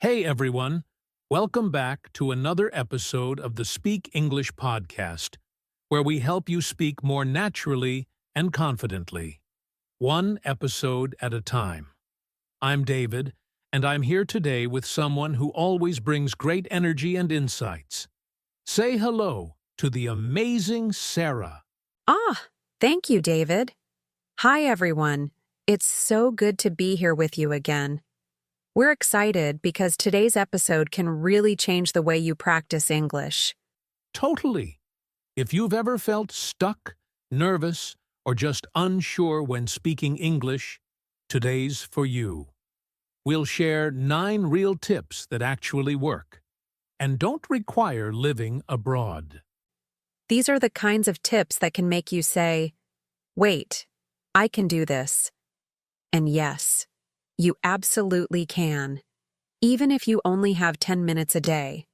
Hey everyone, welcome back to another episode of the Speak English podcast, where we help you speak more naturally and confidently, one episode at a time. I'm David, and I'm here today with someone who always brings great energy and insights. Say hello to the amazing Sarah. Thank you, David. Hi, everyone. It's so good to be here with you again. We're excited because today's episode can really change the way you practice English. Totally. If you've ever felt stuck, nervous, or just unsure when speaking English, today's for you. We'll share 9 real tips that actually work and don't require living abroad. These are the kinds of tips that can make you say, "Wait, I can do this." And yes, you absolutely can, even if you only have 10 minutes a day.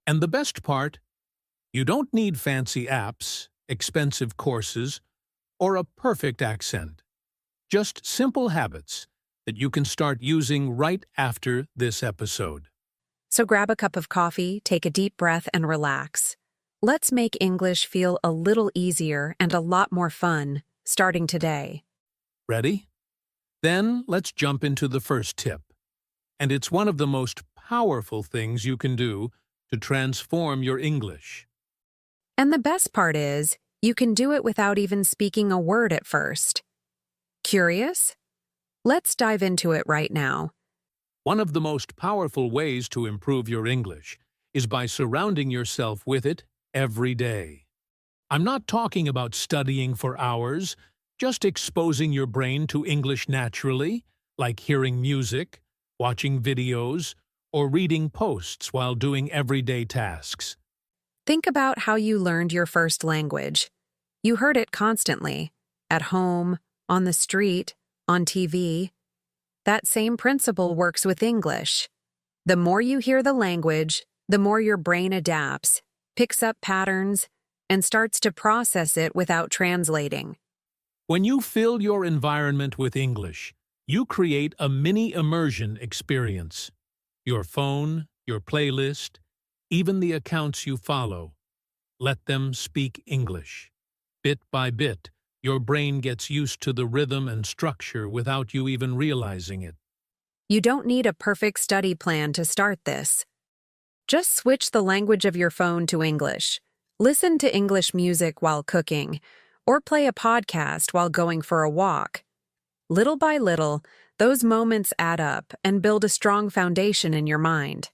And the best part, you don't need fancy apps, expensive courses, or a perfect accent. Just simple habits that you can start using right after this episode. So grab a cup of coffee, take a deep breath, and relax. Let's make English feel a little easier and a lot more fun, starting today. Ready? Then let's jump into the first tip. And it's one of the most powerful things you can do to transform your English. And the best part is, you can do it without even speaking a word at first. Curious? Let's dive into it right now. One of the most powerful ways to improve your English is by surrounding yourself with it every day. I'm not talking about studying for hours, just exposing your brain to English naturally, like hearing music, watching videos, or reading posts while doing everyday tasks. Think about how you learned your first language. You heard it constantly, at home, on the street, on TV. That same principle works with English. The more you hear the language, the more your brain adapts, picks up patterns, and starts to process it without translating. When you fill your environment with English, you create a mini immersion experience. Your phone, your playlist, even the accounts you follow. Let them speak English. Bit by bit, your brain gets used to the rhythm and structure without you even realizing it. You don't need a perfect study plan to start this. Just switch the language of your phone to English. Listen to English music while cooking, or play a podcast while going for a walk. Little by little, those moments add up and build a strong foundation in your mind.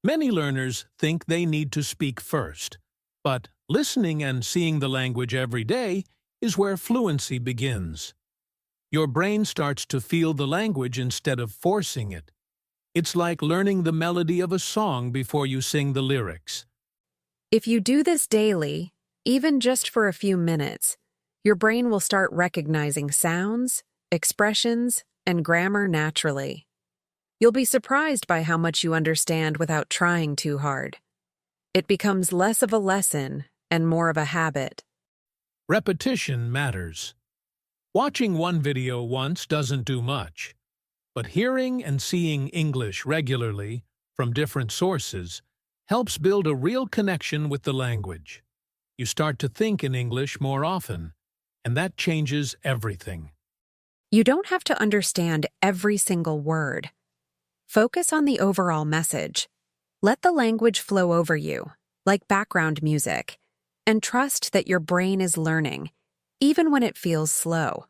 Many learners think they need to speak first, but listening and seeing the language every day is where fluency begins. Your brain starts to feel the language instead of forcing it. It's like learning the melody of a song before you sing the lyrics. If you do this daily, even just for a few minutes, your brain will start recognizing sounds, expressions, and grammar naturally. You'll be surprised by how much you understand without trying too hard. It becomes less of a lesson and more of a habit. Repetition matters. Watching one video once doesn't do much, but hearing and seeing English regularly from different sources helps build a real connection with the language. You start to think in English more often, and that changes everything. You don't have to understand every single word. Focus on the overall message. Let the language flow over you, like background music, and trust that your brain is learning, even when it feels slow.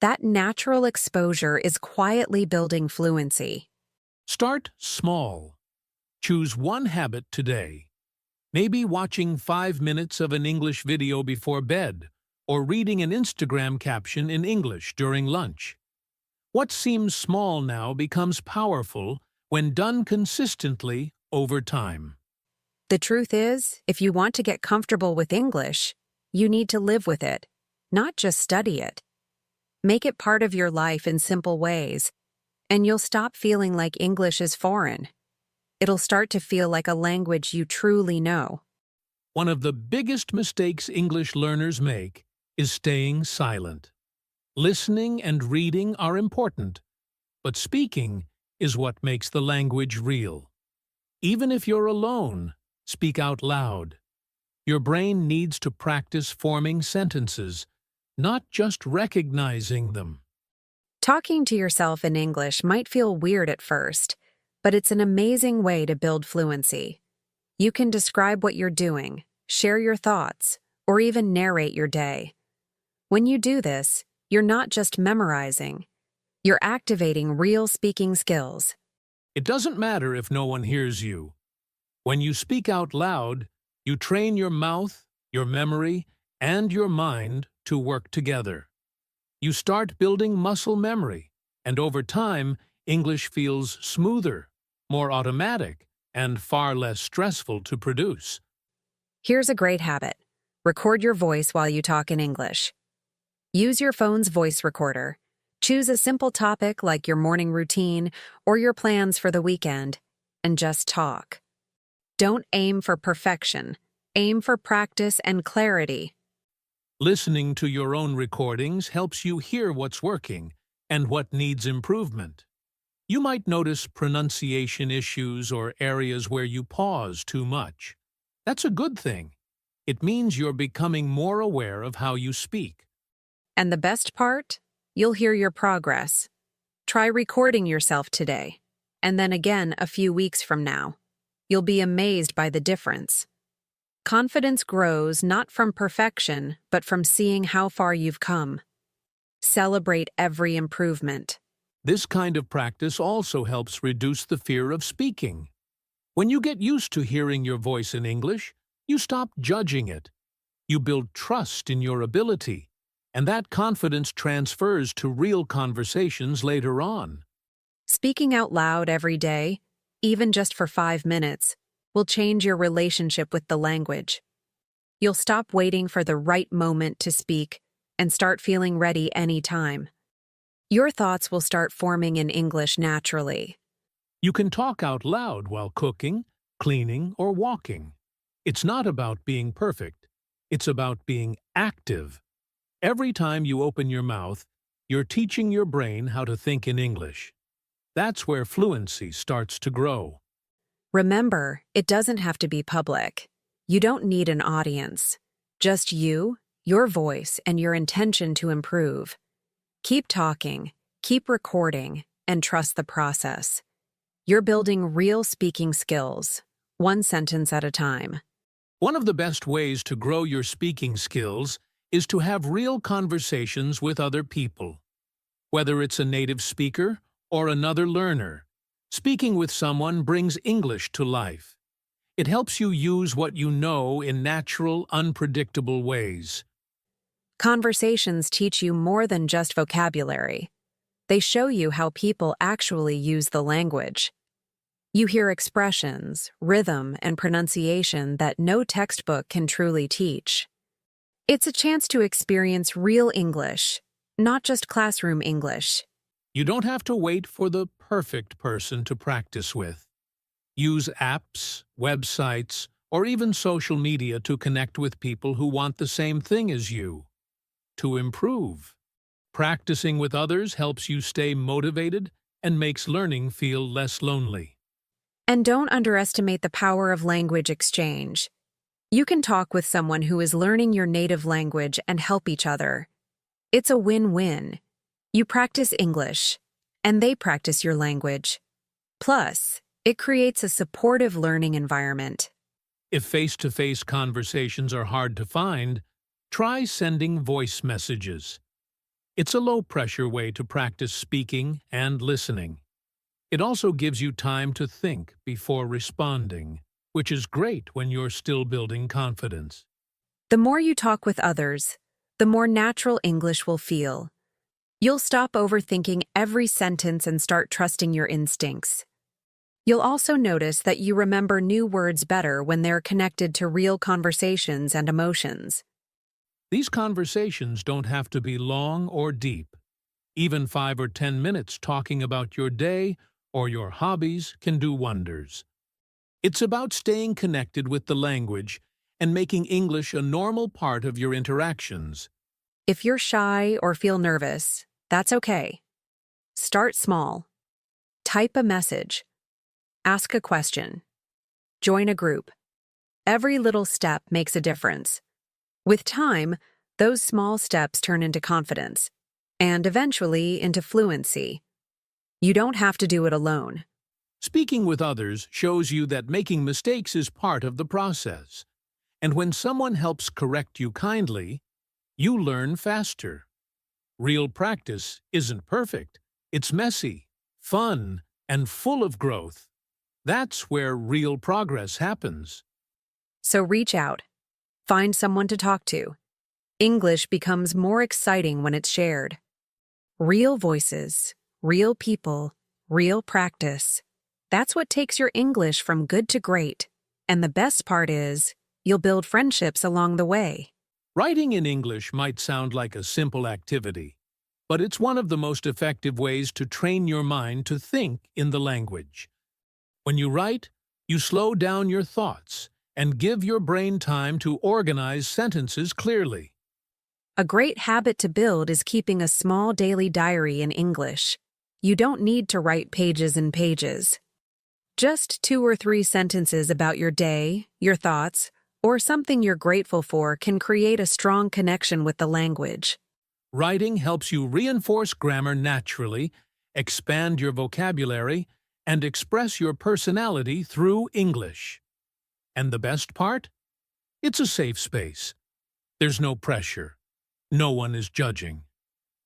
That natural exposure is quietly building fluency. Start small. Choose one habit today. Maybe watching 5 minutes of an English video before bed, or reading an Instagram caption in English during lunch. What seems small now becomes powerful when done consistently over time. The truth is, if you want to get comfortable with English, you need to live with it, not just study it. Make it part of your life in simple ways, and you'll stop feeling like English is foreign. It'll start to feel like a language you truly know. One of the biggest mistakes English learners make is staying silent. Listening and reading are important, but speaking is what makes the language real. Even if you're alone, speak out loud. Your brain needs to practice forming sentences, not just recognizing them. Talking to yourself in English might feel weird at first, but it's an amazing way to build fluency. You can describe what you're doing, share your thoughts, or even narrate your day. When you do this, you're not just memorizing, you're activating real speaking skills. It doesn't matter if no one hears you. When you speak out loud, you train your mouth, your memory, and your mind to work together. You start building muscle memory, and over time, English feels smoother, more automatic, and far less stressful to produce. Here's a great habit. Record your voice while you talk in English. Use your phone's voice recorder. Choose a simple topic like your morning routine or your plans for the weekend, and just talk. Don't aim for perfection. Aim for practice and clarity. Listening to your own recordings helps you hear what's working and what needs improvement. You might notice pronunciation issues or areas where you pause too much. That's a good thing. It means you're becoming more aware of how you speak. And the best part? You'll hear your progress. Try recording yourself today, and then again a few weeks from now. You'll be amazed by the difference. Confidence grows not from perfection, but from seeing how far you've come. Celebrate every improvement. This kind of practice also helps reduce the fear of speaking. When you get used to hearing your voice in English, you stop judging it. You build trust in your ability, and that confidence transfers to real conversations later on. Speaking out loud every day, even just for 5 minutes, will change your relationship with the language. You'll stop waiting for the right moment to speak and start feeling ready anytime. Your thoughts will start forming in English naturally. You can talk out loud while cooking, cleaning, or walking. It's not about being perfect. It's about being active. Every time you open your mouth, you're teaching your brain how to think in English. That's where fluency starts to grow. Remember, it doesn't have to be public. You don't need an audience. Just you, your voice, and your intention to improve. Keep talking, keep recording, and trust the process. You're building real speaking skills, one sentence at a time. One of the best ways to grow your speaking skills is to have real conversations with other people. Whether it's a native speaker or another learner, speaking with someone brings English to life. It helps you use what you know in natural, unpredictable ways. Conversations teach you more than just vocabulary. They show you how people actually use the language. You hear expressions, rhythm, and pronunciation that no textbook can truly teach. It's a chance to experience real English, not just classroom English. You don't have to wait for the perfect person to practice with. Use apps, websites, or even social media to connect with people who want the same thing as you. To improve. Practicing with others helps you stay motivated and makes learning feel less lonely. And don't underestimate the power of language exchange. You can talk with someone who is learning your native language and help each other. It's a win-win. You practice English, and they practice your language. Plus, it creates a supportive learning environment. If face-to-face conversations are hard to find, try sending voice messages. It's a low-pressure way to practice speaking and listening. It also gives you time to think before responding, which is great when you're still building confidence. The more you talk with others, the more natural English will feel. You'll stop overthinking every sentence and start trusting your instincts. You'll also notice that you remember new words better when they're connected to real conversations and emotions. These conversations don't have to be long or deep. Even 5 or 10 minutes talking about your day or your hobbies can do wonders. It's about staying connected with the language and making English a normal part of your interactions. If you're shy or feel nervous, that's okay. Start small. Type a message. Ask a question. Join a group. Every little step makes a difference. With time, those small steps turn into confidence, and eventually into fluency. You don't have to do it alone. Speaking with others shows you that making mistakes is part of the process. And when someone helps correct you kindly, you learn faster. Real practice isn't perfect. It's messy, fun, and full of growth. That's where real progress happens. So reach out. Find someone to talk to. English becomes more exciting when it's shared. Real voices, real people, real practice. That's what takes your English from good to great. And the best part is, you'll build friendships along the way. Writing in English might sound like a simple activity, but it's one of the most effective ways to train your mind to think in the language. When you write, you slow down your thoughts and give your brain time to organize sentences clearly. A great habit to build is keeping a small daily diary in English. You don't need to write pages and pages. Just 2 or 3 sentences about your day, your thoughts, or something you're grateful for can create a strong connection with the language. Writing helps you reinforce grammar naturally, expand your vocabulary, and express your personality through English. And the best part? It's a safe space. There's no pressure. No one is judging.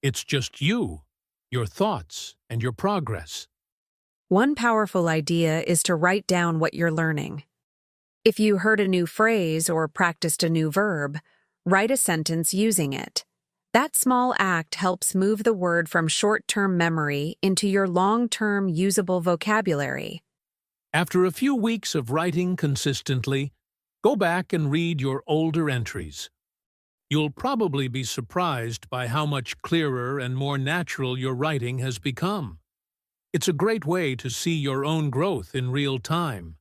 It's just you, your thoughts, and your progress. One powerful idea is to write down what you're learning. If you heard a new phrase or practiced a new verb, write a sentence using it. That small act helps move the word from short-term memory into your long-term usable vocabulary. After a few weeks of writing consistently, go back and read your older entries. You'll probably be surprised by how much clearer and more natural your writing has become. It's a great way to see your own growth in real time.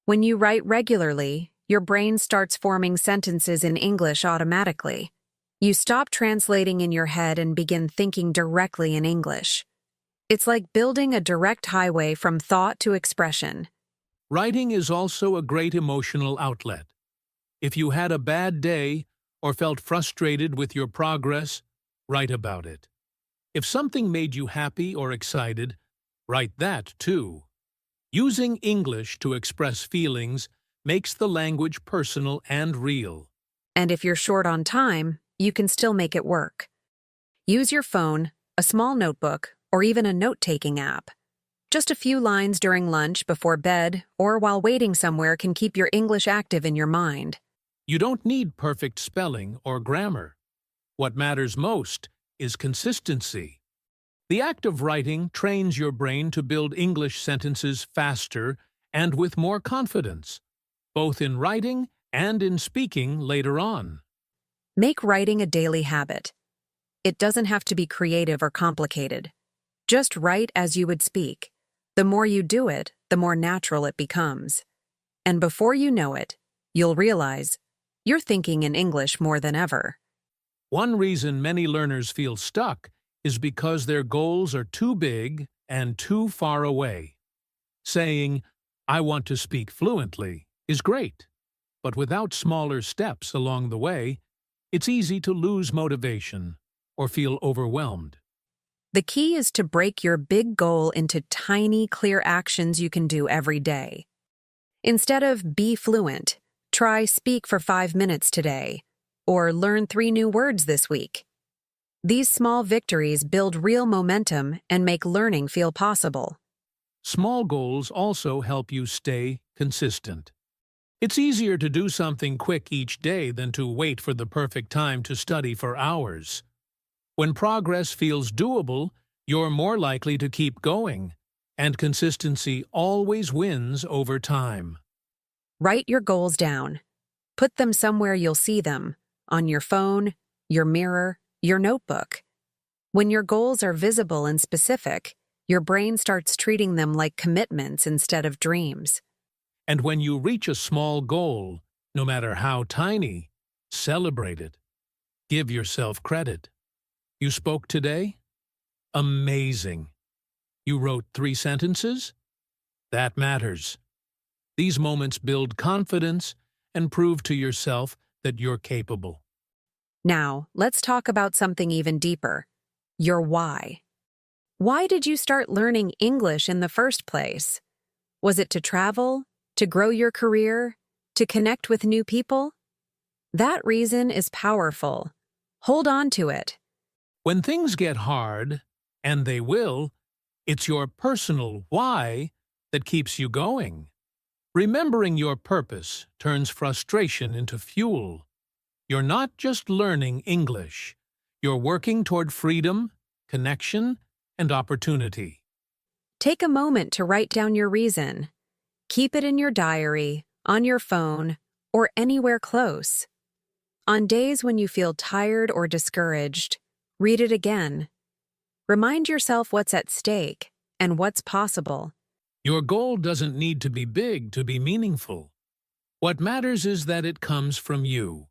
When you write regularly, your brain starts forming sentences in English automatically. You stop translating in your head and begin thinking directly in English. It's like building a direct highway from thought to expression. Writing is also a great emotional outlet. If you had a bad day or felt frustrated with your progress, write about it. If something made you happy or excited, write that too. Using English to express feelings makes the language personal and real. And if you're short on time, you can still make it work. Use your phone, a small notebook, or even a note-taking app. Just a few lines during lunch, before bed, or while waiting somewhere can keep your English active in your mind. You don't need perfect spelling or grammar. What matters most is consistency. The act of writing trains your brain to build English sentences faster and with more confidence, both in writing and in speaking later on. Make writing a daily habit. It doesn't have to be creative or complicated. Just write as you would speak. The more you do it, the more natural it becomes. And before you know it, you'll realize you're thinking in English more than ever. One reason many learners feel stuck is because their goals are too big and too far away. Saying, "I want to speak fluently," is great, but without smaller steps along the way, it's easy to lose motivation or feel overwhelmed. The key is to break your big goal into tiny, clear actions you can do every day. Instead of "be fluent," try "speak for 5 minutes today," or "learn 3 new words this week." These small victories build real momentum and make learning feel possible. Small goals also help you stay consistent. It's easier to do something quick each day than to wait for the perfect time to study for hours. When progress feels doable, you're more likely to keep going, and consistency always wins over time. Write your goals down. Put them somewhere you'll see them, on your phone, your mirror, your notebook. When your goals are visible and specific, your brain starts treating them like commitments instead of dreams. And when you reach a small goal, no matter how tiny, celebrate it. Give yourself credit. You spoke today? Amazing. You wrote 3 sentences? That matters. These moments build confidence and prove to yourself that you're capable. Now, let's talk about something even deeper. Your why. Why did you start learning English in the first place? Was it to travel? To grow your career? To connect with new people? That reason is powerful. Hold on to it. When things get hard, and they will, it's your personal why that keeps you going. Remembering your purpose turns frustration into fuel. You're not just learning English. You're working toward freedom, connection, and opportunity. Take a moment to write down your reason. Keep it in your diary, on your phone, or anywhere close. On days when you feel tired or discouraged, read it again. Remind yourself what's at stake and what's possible. Your goal doesn't need to be big to be meaningful. What matters is that it comes from you.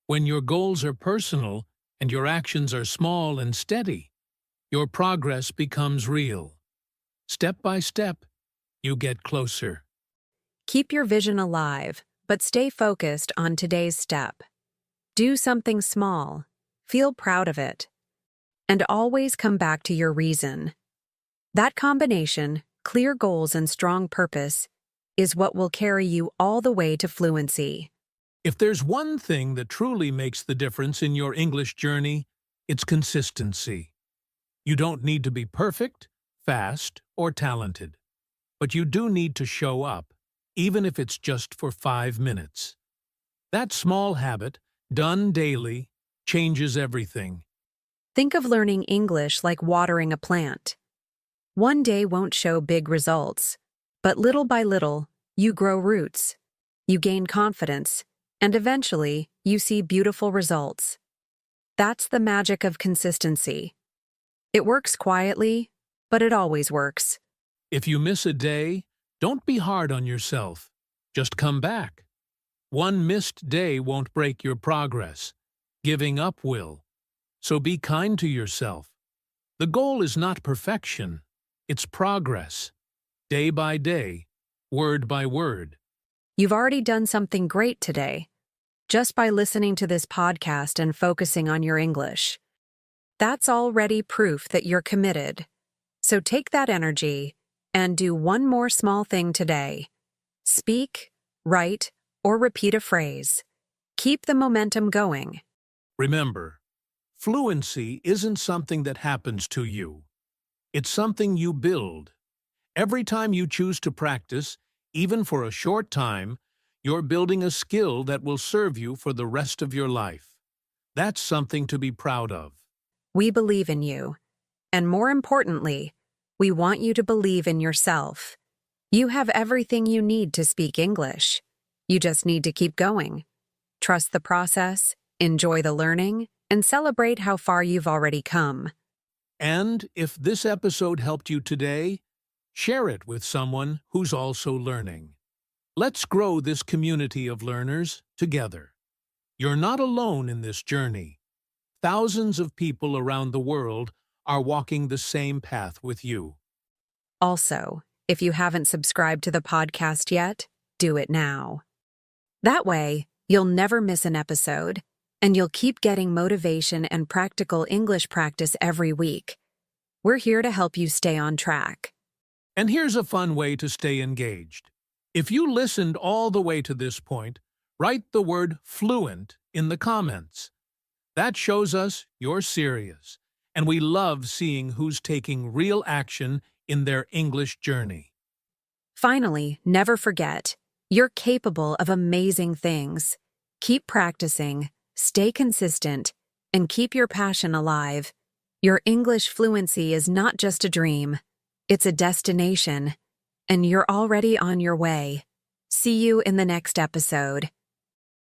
When your goals are personal and your actions are small and steady, your progress becomes real. Step by step, you get closer. Keep your vision alive, but stay focused on today's step. Do something small, feel proud of it, and always come back to your reason. That combination, clear goals and strong purpose, is what will carry you all the way to fluency. If there's one thing that truly makes the difference in your English journey, it's consistency. You don't need to be perfect, fast, or talented, but you do need to show up, even if it's just for 5 minutes. That small habit, done daily, changes everything. Think of learning English like watering a plant. One day won't show big results, but little by little, you grow roots. You gain confidence, and eventually, you see beautiful results. That's the magic of consistency. It works quietly, but it always works. If you miss a day, don't be hard on yourself. Just come back. One missed day won't break your progress. Giving up will. So be kind to yourself. The goal is not perfection. It's progress. Day by day, word by word. You've already done something great today, just by listening to this podcast and focusing on your English. That's already proof that you're committed. So take that energy and do one more small thing today. Speak, write, or repeat a phrase. Keep the momentum going. Remember, fluency isn't something that happens to you. It's something you build. Every time you choose to practice, even for a short time, you're building a skill that will serve you for the rest of your life. That's something to be proud of. We believe in you. And more importantly, we want you to believe in yourself. You have everything you need to speak English. You just need to keep going. Trust the process, enjoy the learning, and celebrate how far you've already come. And if this episode helped you today, share it with someone who's also learning. Let's grow this community of learners together. You're not alone in this journey. Thousands of people around the world are walking the same path with you. Also, if you haven't subscribed to the podcast yet, do it now. That way, you'll never miss an episode, and you'll keep getting motivation and practical English practice every week. We're here to help you stay on track. And here's a fun way to stay engaged. If you listened all the way to this point, write the word fluent in the comments. That shows us you're serious, and we love seeing who's taking real action in their English journey. Finally, never forget, you're capable of amazing things. Keep practicing, stay consistent, and keep your passion alive. Your English fluency is not just a dream, it's a destination, and you're already on your way. See you in the next episode.